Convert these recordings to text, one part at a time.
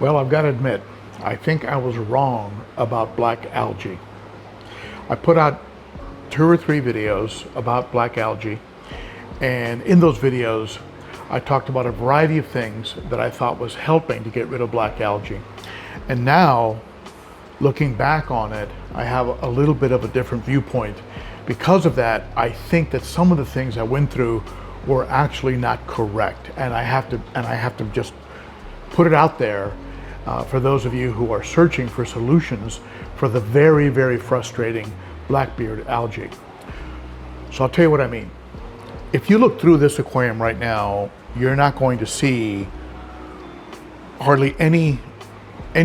Well, I've got to admit, I think I was wrong about black algae. I put out 2 or 3 videos about black algae, and in those videos, I talked about a variety of things that I thought was helping to get rid of black algae. And now, looking back on it, I have a little bit of a different viewpoint. Because of that, I think that some of the things I went through were actually not correct, and I have to just put it out there for those of you who are searching for solutions for the very, very frustrating blackbeard algae. So I'll tell you what I mean. If you look through this aquarium right now, you're not going to see hardly any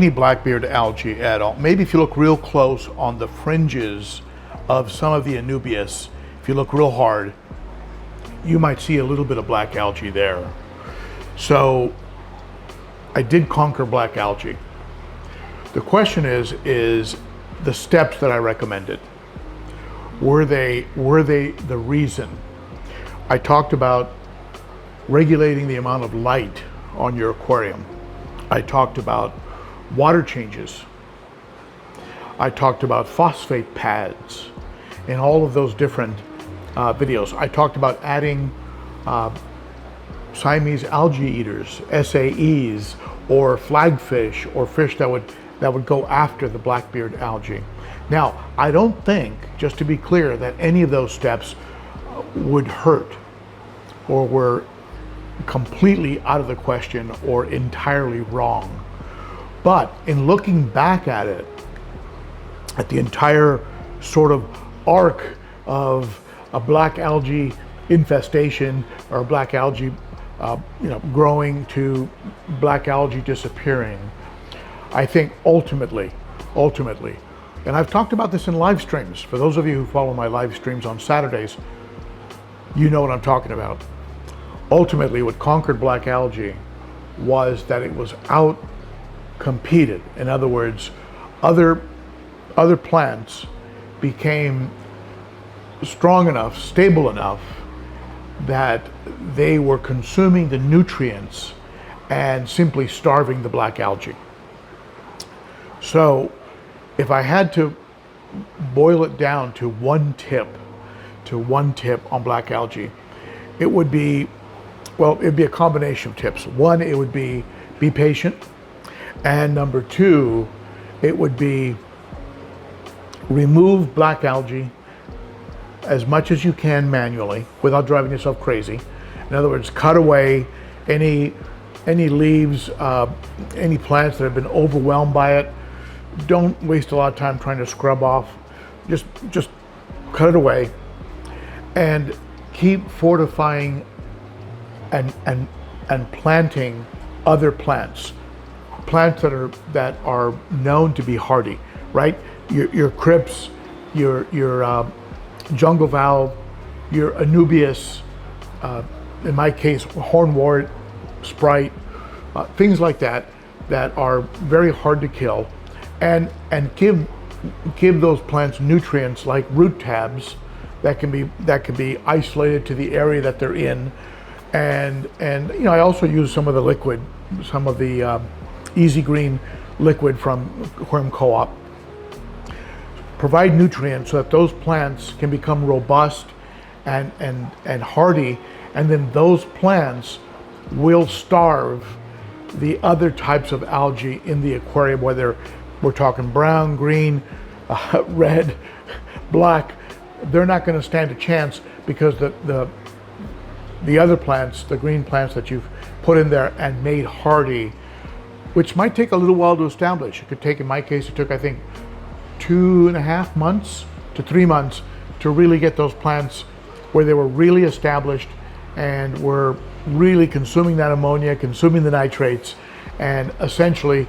blackbeard algae at all. Maybe if you look real close on the fringes of some of the anubias, if you look real hard, you might see a little bit of black algae there. So I did conquer black algae. The question is the steps that I recommended, were they the reason? I talked about regulating the amount of light on your aquarium. I talked about water changes. I talked about phosphate pads in all of those different videos. I talked about adding Siamese algae eaters, SAEs, or flagfish, or fish that would go after the blackbeard algae. Now, I don't think, just to be clear, that any of those steps would hurt or were completely out of the question or entirely wrong. But in looking back at it, at the entire sort of arc of a black algae infestation or black algae growing to black algae disappearing, I think ultimately, and I've talked about this in live streams. For those of you who follow my live streams on Saturdays, you know what I'm talking about. Ultimately, what conquered black algae was that it was out competed. In other words, other plants became strong enough, stable enough, that they were consuming the nutrients and simply starving the black algae. So if I had to boil it down to one tip on black algae, it would be, well, it'd be a combination of tips. One, it would be patient. And number 2, it would be remove black algae as much as you can manually without driving yourself crazy. In other words, cut away any leaves, any plants that have been overwhelmed by it. Don't waste a lot of time trying to scrub off. Just cut it away, and keep fortifying and planting other plants that are known to be hardy, right? Your crypts, your jungle valve, your anubias, in my case, hornwort, sprite, things like that are very hard to kill, and give those plants nutrients like root tabs that can be isolated to the area that they're in, and I also use some of the Easy Green liquid from Aquarium Co-op. Provide nutrients so that those plants can become robust and hardy, and then those plants will starve the other types of algae in the aquarium, whether we're talking brown, green, red, black. They're not going to stand a chance, because the other plants, the green plants that you've put in there and made hardy, which might take a little while to establish. It could take, in my case, it took, I think, 2.5 months to 3 months to really get those plants where they were really established and were really consuming that ammonia, consuming the nitrates, and essentially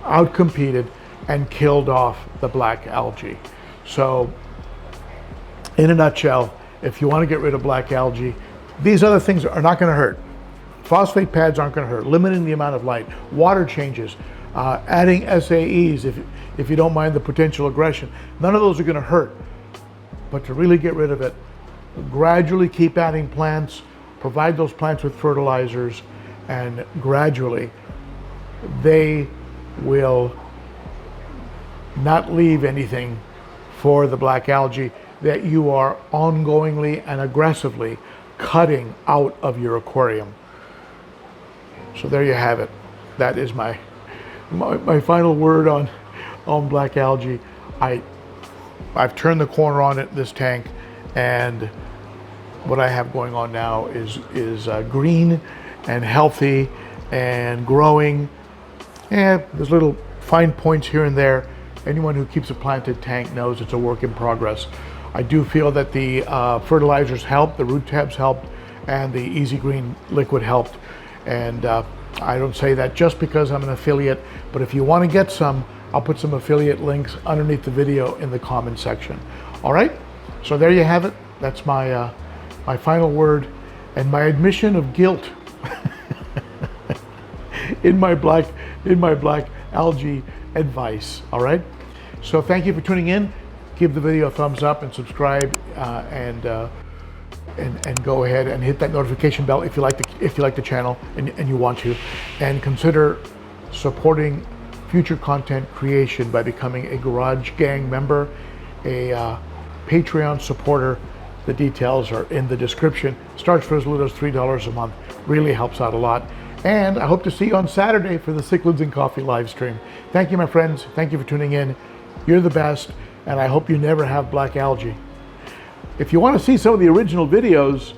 outcompeted and killed off the black algae. So in a nutshell, if you want to get rid of black algae, these other things are not going to hurt. Phosphate pads aren't going to hurt. Limiting the amount of light, water changes, adding SAEs if you don't mind the potential aggression. None of those are going to hurt. But to really get rid of it, gradually keep adding plants, provide those plants with fertilizers, and gradually they will not leave anything for the black algae that you are ongoingly and aggressively cutting out of your aquarium. So there you have it. That is my final word on black algae. I've turned the corner on it, this tank, and what I have going on now is green and healthy and growing. And there's little fine points here and there. Anyone who keeps a planted tank knows it's a work in progress. I do feel that the fertilizers helped, the root tabs helped, and the Easy Green liquid helped. And I don't say that just because I'm an affiliate, but if you want to get some, I'll put some affiliate links underneath the video in the comment section. All right, so there you have it. That's my my final word and my admission of guilt in my black algae advice. All right, so thank you for tuning in. Give the video a thumbs up and subscribe, and go ahead and hit that notification bell if you like the channel and you want to, and consider supporting future content creation by becoming a Garage Gang member, a Patreon supporter. The details are in the description. Starts for as little as $3 a month. Really helps out a lot. And I hope to see you on Saturday for the Cichlids and Coffee live stream. Thank you, my friends. Thank you for tuning in. You're the best, and I hope you never have black algae. If you want to see some of the original videos,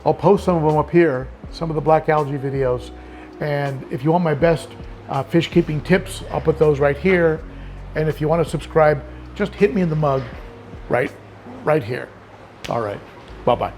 I'll post some of them up here, some of the black algae videos. And if you want my best fish keeping tips, I'll put those right here. And if you want to subscribe, just hit me in the mug right here. All right, bye-bye.